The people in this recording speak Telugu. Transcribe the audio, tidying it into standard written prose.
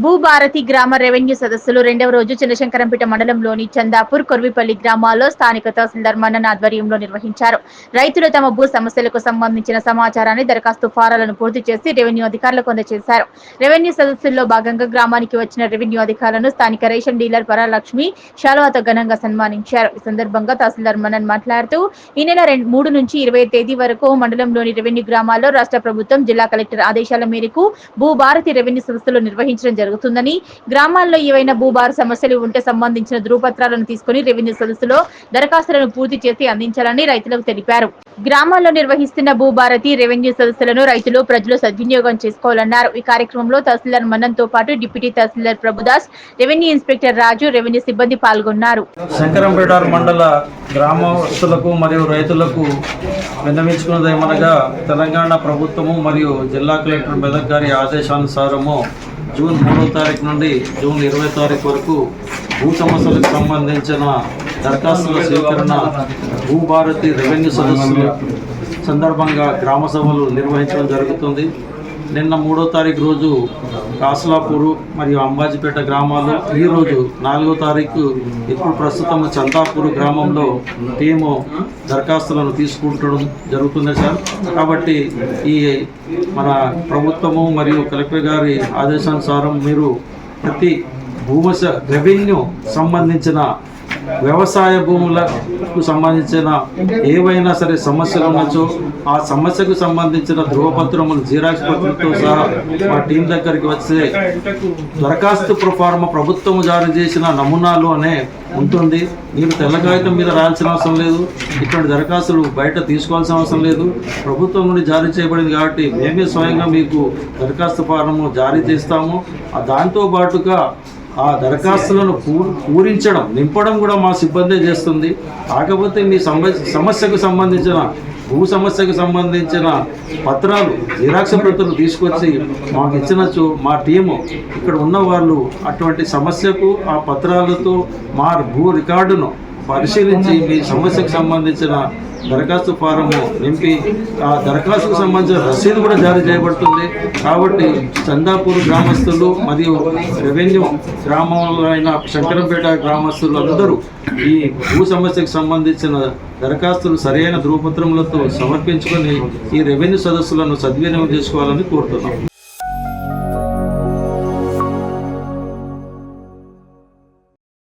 భూభారతి గ్రామ రెవెన్యూ సదస్సులు రెండవ రోజు చిన్నశంకరంపేట మండలంలోని చందాపూర్, కొర్విపల్లి గ్రామాల్లో స్థానిక తహసీల్దార్ మన్నన్ ఆధ్వర్యంలో నిర్వహించారు. రైతులు తమ భూ సమస్యలకు సంబంధించిన సమాచారాన్ని దరఖాస్తు ఫారాలను పూర్తి చేసి రెవెన్యూ అధికారులకు అందజేశారు. రెవెన్యూ సదస్సుల్లో భాగంగా గ్రామానికి వచ్చిన రెవెన్యూ అధికారులను స్థానిక రేషన్ డీలర్ పరాలక్ష్మి శాలువాతో ఘనంగా సన్మానించారు. ఈ సందర్భంగా తహసీల్దార్ మన్నన్ మాట్లాడుతూ ఈ నెల 3 నుంచి 20 తేదీ వరకు మండలంలోని రెవెన్యూ గ్రామాల్లో రాష్ట్ర ప్రభుత్వం, జిల్లా కలెక్టర్ ఆదేశాల మేరకు భూభారతి రెవెన్యూ సదస్సులు నిర్వహించడం జరుగుతుందని, గ్రామాల్లో ఏవైనా భూభార సమస్యలు ఉంటే సంబంధించిన ధృవపత్రాలను తీసుకుని రెవెన్యూ సదస్సులో దరఖాస్తులను పూర్తి చేసి అందించాలని రైతులకు తెలిపారు. గ్రామాల్లో నిర్వహిస్తున్న భూభారతి రెవెన్యూ సదస్సులను రైతులు, ప్రజలు సద్వినియోగం చేసుకోవాలన్నారు. ఈ కార్యక్రమంలో తహసీల్దార్ మన్నన్ తో పాటు డిప్యూటీ తహసీల్దార్ ప్రభుదాస్, రెవెన్యూ ఇన్స్పెక్టర్ రాజు, రెవెన్యూ సిబ్బంది పాల్గొన్నారు. శంకరంపేట మండల గ్రామస్తులకు మరియు రైతులకు విన్నవించుకున్నదేమనగా, తెలంగాణ ప్రభుత్వము మరియు జిల్లా కలెక్టర్ మెదక్ గారి ఆదేశానుసారము జూన్ 3వ తారీఖు నుండి జూన్ 20వ తారీఖు వరకు భూ సమస్యలకు సంబంధించిన దరఖాస్తుల స్వీకరణ భూభారతి రెవెన్యూ సదస్సుల సందర్భంగా గ్రామ సభలు నిర్వహించడం జరుగుతుంది. నిన్న 3వ తారీఖు రోజు కాసలాపూరు మరియు అంబాజీపేట గ్రామాలు, ఈరోజు 4వ తారీఖు ఇప్పుడు ప్రస్తుతం చందాపూరు గ్రామంలో టీము దరఖాస్తులను తీసుకుంటడం జరుగుతుంది సార్. కాబట్టి ఈ మన ప్రభుత్వము మరియు కలెక్టర్ గారి ఆదేశానుసారం మీరు ప్రతి రెవెన్యూ సంబంధించిన వ్యవసాయ భూములకు సంబంధించిన ఏవైనా సరే సమస్యలు ఉండొచ్చు, ఆ సమస్యకు సంబంధించిన ధృవపత్రములు జిరాక్స్ పత్రంతో సహా మా టీం దగ్గరికి వచ్చే దరఖాస్తు ప్రొఫార్మా ప్రభుత్వం జారీ చేసిన నమూనాలు అనే ఉంటుంది. మీరు తెల్ల కాగితం మీద రాయాల్సిన అవసరం లేదు, ఇటువంటి దరఖాస్తులు బయట తీసుకోవాల్సిన అవసరం లేదు. ప్రభుత్వం నుండి జారీ చేయబడింది కాబట్టి మేమే స్వయంగా మీకు దరఖాస్తు ఫారము జారీ చేస్తాము. దాంతో పాటుగా ఆ దరఖాస్తులను పూరించడం, నింపడం కూడా మా సిబ్బందే చేస్తుంది. కాకపోతే మీ సమస్యకు సంబంధించిన భూ సమస్యకు సంబంధించిన పత్రాలు, జిరాక్స్ ప్రతులు తీసుకొచ్చి మాకు ఇచ్చినచ్చు మా టీము ఇక్కడ ఉన్న వాళ్ళు అటువంటి సమస్యకు ఆ పత్రాలతో మా భూ రికార్డును పరిశీలించి మీ సమస్యకు సంబంధించిన దరఖాస్తు ఫారము నింపి ఆ దరఖాస్తుకు సంబంధించిన రసీదు కూడా జారీ చేయబడుతుంది. కాబట్టి చందాపూర్ గ్రామస్తులు మరియు రెవెన్యూ గ్రామంలో అయిన శంకరంపేట గ్రామస్తులు అందరూ ఈ భూ సమస్యకు సంబంధించిన దరఖాస్తులు సరైన ధృవపత్రములతో సమర్పించుకొని ఈ రెవెన్యూ సదస్సులను సద్వినియోగం చేసుకోవాలని కోరుతున్నాం.